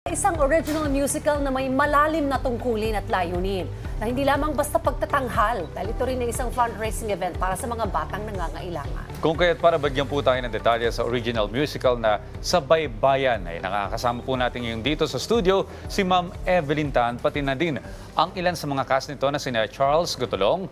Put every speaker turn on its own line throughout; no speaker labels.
Isang original musical na may malalim na tungkulin at layunin na hindi lamang basta pagtatanghal dahil ito rin ay isang fundraising event para sa mga batang nangangailangan.
Kung kaya't para bagyan po tayo ng detalye sa original musical na Sabay Bayan, ay nakakasama po natin ngayon dito sa studio si Ma'am Evelyn Tan, pati na din ang ilan sa mga cast nito na sina Charles Gutulong,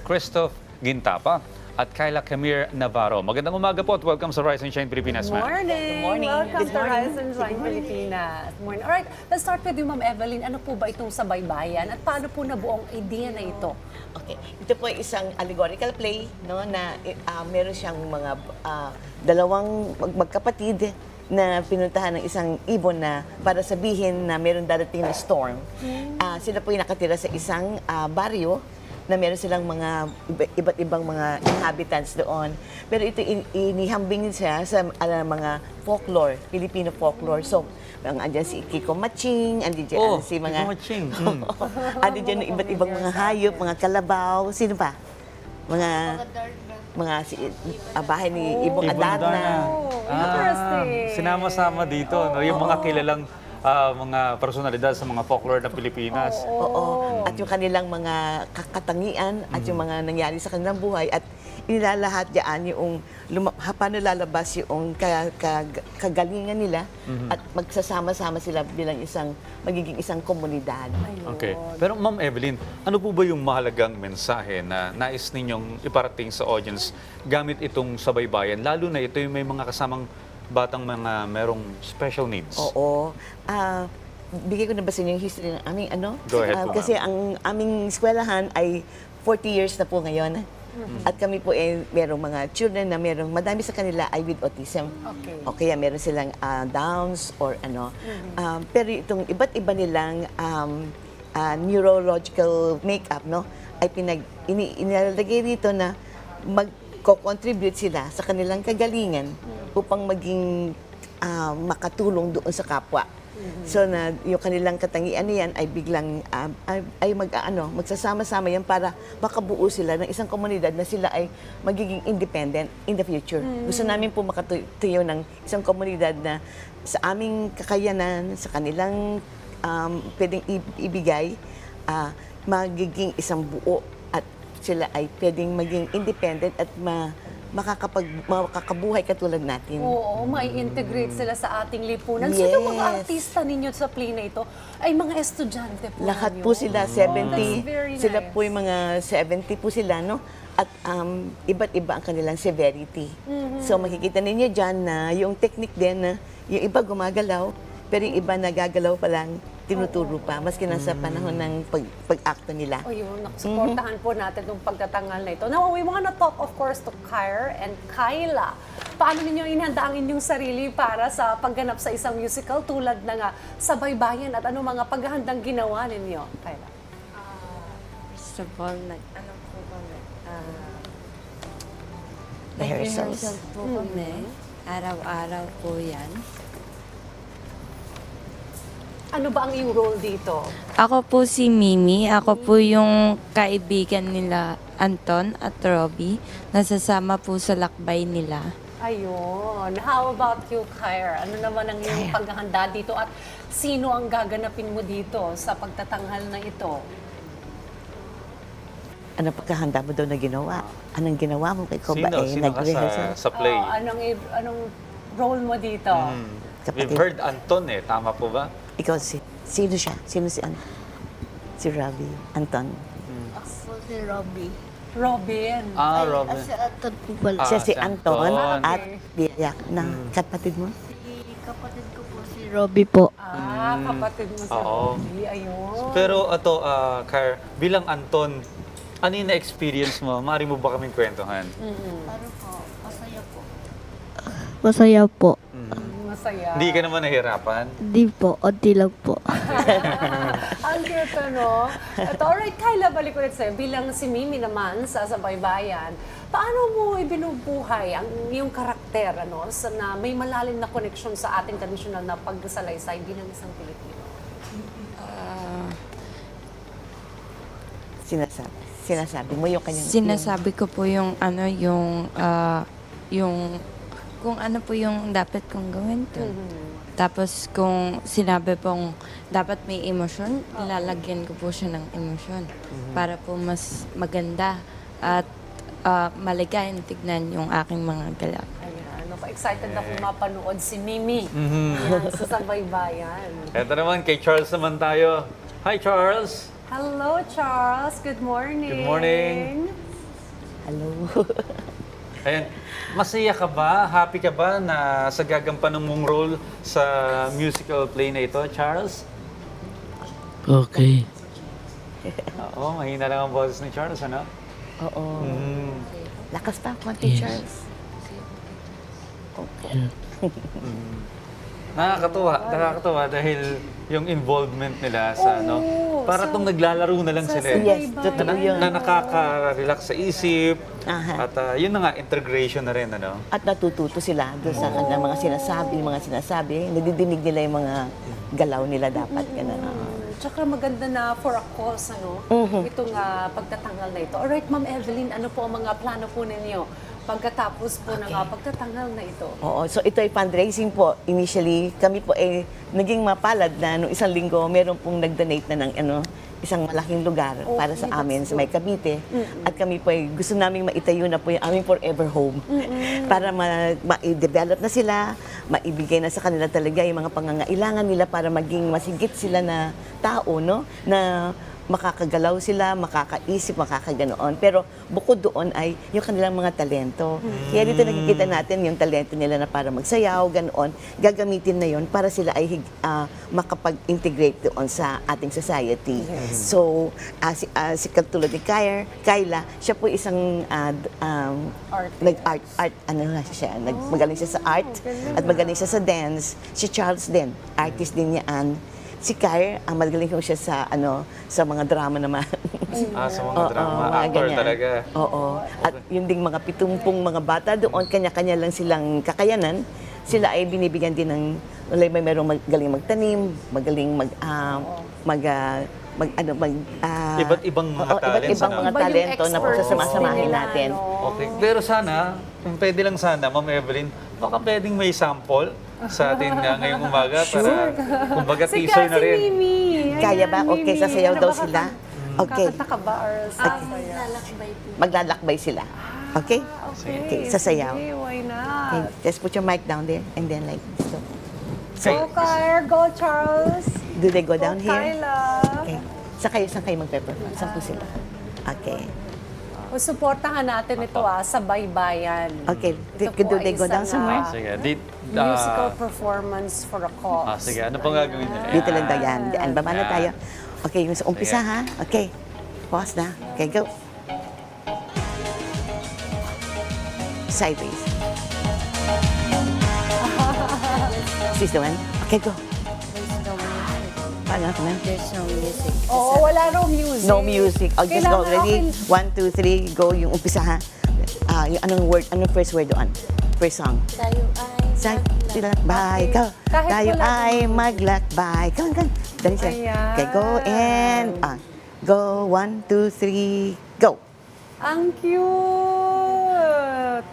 Christoph Gintapa, at Kyla Camille Navarro. Magandang umaga po at welcome sa Rise and Shine Pilipinas, ma'am.
Good morning! Welcome to Rise and Shine Pilipinas. Good morning. Alright, let's start with you, Ma'am Evelyn. Ano po ba itong Sabay Bayan at paano po nabuo ang idea na ito?
Okay. Ito po ay isang allegorical play, no, na meron siyang mga dalawang magkapatid na pinuntahan ng isang ibon na para sabihin na meron darating na storm. Sila po ay nakatira sa isang baryo na meron silang mga iba't ibang mga inhabitants doon. Pero ito inihambing siya sa mga folklore, Filipino folklore. So, andyan si Kiko Matching, andyan si mga...
Kiko Matching.
Andyan dyan iba't ibang mga hayop, mga kalabaw. Sino pa? Mga bahay ni Ibong Adarna.
Interesting.
Sinama-sama dito, no? Yung mga kilalang mga personalidad sa mga folklore ng Pilipinas.
Oo. At yung kanilang mga katangian at yung mga nangyari sa kanilang buhay at inilalahat diyan yung paano lalabas yung kagalingan nila at magsasama-sama sila bilang magiging isang komunidad.
Okay. Pero Ma'am Evelyn, ano po ba yung mahalagang mensahe na nais ninyong iparating sa audience gamit itong Sabay Bayan? Lalo na ito yung may mga kasamang batang mga merong special needs.
Oo. Bigay ko na ba sa inyo yung history ng aming ano?
Go ahead po,
kasi ang aming eskwelahan ay 40 years na po ngayon. At kami po ay merong mga children na madami sa kanila ay with autism.
Okay.
O kaya meron silang Downs or ano. Pero itong iba't iba nilang neurological makeup, no, ay inilagay dito na mag-contribute sila sa kanilang kagalingan upang maging makatulong doon sa kapwa. So na yung kanilang katangian niyan ay biglang magsasama-sama yan para makabuo sila ng isang komunidad na sila ay magiging independent in the future. Gusto namin po makatuyo ng isang komunidad na sa aming kakayanan, sa kanilang pwedeng ibigay, magiging isang buo at sila ay pwedeng maging independent at makakabuhay katulad natin.
Oo, mai-integrate sila sa ating lipunan.
Yes.
So yung mga artista ninyo sa play na ito ay mga estudyante po
Lahat
ninyo?
po sila, 70.
That's very nice.
Sila po yung mga 70 po sila, no? At iba't iba ang kanilang severity. So makikita ninyo dyan na yung technique din na yung iba gumagalaw, pero yung iba nagagalaw pa lang, tinuturo pa, maski nasa panahon ng pag-acto nila.
O yun, supportahan po natin itong pagtatangal na ito. Now, we want to talk, of course, to Kyra and Kyla. Paano ninyo inihanda ang inyong sarili para sa pagganap sa isang musical tulad na nga Sabay Bayan at anong mga paghahandang ginawa ninyo, Kyla?
First of all,
Rehearsals.
nag-rehearsal po kami. Araw-araw po yan.
Ano ba ang iyong role dito?
Ako po si Mimi. Ako po yung kaibigan nila Anton at Robbie. Nasasama po sa lakbay nila.
Ayun. How about you, Kyra? Ano naman ang iyong paghahanda dito at sino ang gaganapin mo dito sa pagtatanghal na ito?
Ano pagkahanda mo daw na ginawa? Anong ginawa mo kay Koba?
Sino ka sa play?
Anong role mo dito?
We've heard Anton tama po ba?
Ikaw, sino siya? Sino si Anton? Si Robbie. Anton.
Ako si Robbie.
Robin.
Robin.
Si Anton po pala.
Siya si
si
Anton
Anton.
at Biyak na kapatid mo.
Si kapatid ko po si Robbie po.
Kapatid mo si
Oo.
Robbie. Ayun.
Pero ito, Kyra, bilang Anton, ano yung na-experience mo? Maaari mo ba kaming kwentuhan?
Ano po? Masaya po. Masaya po.
Masaya.
Hindi ka naman nahirapan?
Di po. Unti lang po.
Ang cute, no? Ito, alright, Kyla, balik ulit sa'yo. Bilang si Mimi naman sa Sabay Bayan, paano mo ibinubuhay ang iyong karakter, ano, na may malalim na koneksyon sa ating tradisyonal na pagsalaysay bilang isang Pilipino?
Sinasabi mo yung kanyang...
Sinasabi ko po yung yung kung ano po yung dapat kong gawin to. Tapos kung sinabi pong dapat may emosyon, ilalagyan ko po siya ng emosyon para po mas maganda at maligayang tignan yung aking mga galak.
Ayan, excited ako mapanood si Mimi. Ayan, sa Sabaybayan.
Eto naman, kay Charles naman tayo. Hi, Charles!
Hello, Charles. Good morning.
Good morning.
Hello.
Ayan, masaya ka ba? Happy ka ba na sa gagampanan mong role sa musical play na ito, Charles?
Okay.
Oo, mahina lang ang boses ni Charles, ano?
Oo.
Mm.
Lakas pa, konti, Charles.
Nakakatuwa dahil yung involvement nila sa para tong naglalaro na lang sila.
Yes, totoo yun.
Na nakaka-relax sa isip.
Aha.
At yun na nga, integration na rin, ano?
At natututo sila doon sa kanilang mga sinasabi. Nadidinig nila yung mga galaw nila dapat.
Tsaka maganda na for a cause, ano? Itong pagtatanggal na ito. Alright, Ma'am Evelyn, ano po ang mga plano po ninyo pagkatapos po ng pagtatanggal na ito?
Oo, so ito ay fundraising po. Initially, kami po ay naging mapalad na noong isang linggo, meron pong nag-donate na ng isang malaking lugar para sa amin sa May Cavite. At kami po ay gusto naming maitayo na po yung aming forever home. Para ma-develop na sila, maibigay na sa kanila talaga yung mga pangangailangan nila para maging masigit sila na tao, no? Na makakagalaw sila, makakaisip, makakaganoon. Pero bukod doon ay yung kanilang mga talento. Kaya dito nakikita natin yung talento nila na para magsayaw, ganoon. Gagamitin na yon para sila ay makapag-integrate doon sa ating society. So, si katulad ni Kyla, siya po isang magaling siya sa art at magaling siya sa dance. Si Charles din, artist din niyan. Si Kyre, ang magaling ko siya sa mga drama naman.
Sa mga drama.
mga
Actor
ganyan.
talaga.
Oo. At yung ding mga 70 mga bata doon, kanya-kanya lang silang kakayanan. Sila ay binibigyan din ng, may merong magaling magtanim, magaling
Iba't ibang mga talents.
Iba't ibang mga
Iba yung
talento na
expertise
pagsasama-samahin
nila,
natin.
no?
Okay. Pero sana, kung pwede lang sana, Ma'am Evelyn, baka pwedeng may sample sa atin ngayong umaga para kumbaga teaser na rin.
Si Mimi.
Kaya ba?
Ayan,
Okay,
Mimi.
sasayaw daw sila. Okay.
Kakanta ka ba or sasayaw?
Lalakbay po.
Maglalakbay sila. Okay? Okay, sasayaw.
Okay, why
Okay,
not?
just put your mic down there and then like so.
Go, Kyre. Go, Charles.
Do they go down
Go,
here?
Kyla.
Okay. Saan kayo magpe-perform? Saan po sila? Okay.
O, supportahan natin ito sa Baybayan.
Okay.
Ito po
Do they
ay
go down
isang,
somewhere?
Sige.
musical performance for a cause.
Sige, ano pang gagawin niyo?
Dito lang daw yan. Diyan, baba na
Yan.
tayo. Okay, yung sa umpisa
Sige.
ha. Okay. Pause na. Okay, go. Sideways. Is this the one? Okay, go.
There's no music.
Paano ako na?
There's no music.
Oo, wala raw music.
No music. Oh, just go.
Kailangan
Ready?
okay.
1, 2, 3, go. Yung umpisa ha. Yung anong first word doon? First song.
Tayo ay
Maglakbay ka.
Kahit
Tayo
wala
ay maglakbay. Come on. Dali siya.
Ayan.
Okay, go and go. 1, 2, 3, go.
Ang cute!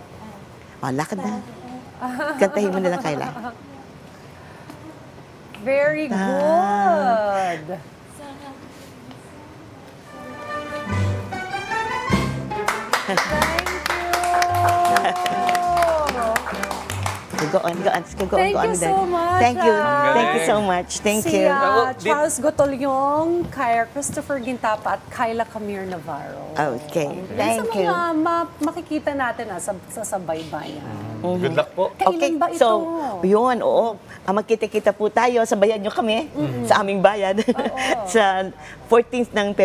Lakad na. Kantahin mo na lang, Kyla.
Very good! Thank you!
Go on.
Thank
go on
you
with that.
so much,
Thank you.
ah.
Thank you so much. Thank
Si
you.
Charles Gotolyong, Kyre Christopher Gintapa at Kyla Camille Navarro.
Okay.
Sa
Thank you.
mga makikita natin sa Sabaybayan.
Good luck po.
Okay,
Kailan ba ito?
so, yun, oo. Magkita-kita po tayo, sabayan nyo kami sa aming bayan. Sa 14th ng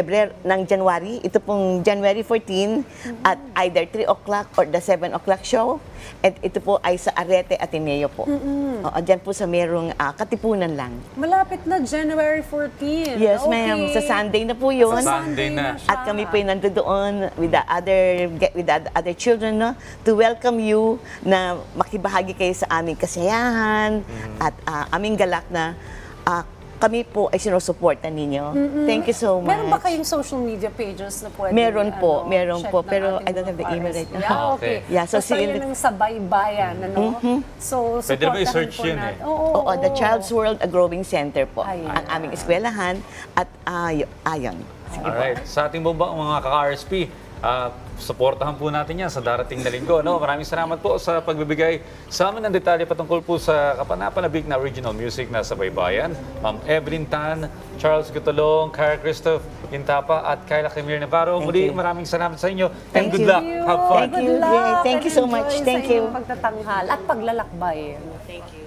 January, ito pong January 14 at either 3 o'clock or the 7 o'clock show. At ito po ay sa Arete Ateneo po. Oo, dyan po sa merong katipunan lang.
Malapit na January 14.
Yes,
Okay.
ma'am. Sa Sunday na po yun.
Sa Sunday na.
siya.
At kami po ay nandoon with the other children, no, to welcome you na makibahagi kayo sa aming kasiyahan at aming galak na kami po ay sinusuporta ninyo. Thank you so much.
Meron ba kayong social media pages na pwede?
Meron po,
check ng
pero
ating
I don't have the
mga
email right now.
Yeah, okay.
Yeah, so
Basta yun ang Sabaybayan, ano? So,
Pwede ba
supportahan
i-search
po
yun
natin.
eh?
Oo, The Child's World, a Growing Center po.
Ayan.
Ang aming eskwelahan at ayon. Sige po.
Alright. Sa ating mga ka-RSP, suportahan po natin yan sa darating na linggo. No? Maraming salamat po sa pagbibigay sa amin ng detalye patungkol po sa kapanapanabik na original music na sa Baybayan. Ma'am Evelyn Tan, Charles Gutolong, Kara Christoph Intapa at Kyla Camille Navarro. Muli,
you.
maraming salamat sa inyo. And
Thank
good
you.
luck. Have fun.
Thank you.
Good luck.
Thank you so much.
and
Thank
enjoy
you.
Sa inyong pagtatanghal at paglalakbay.
Thank you.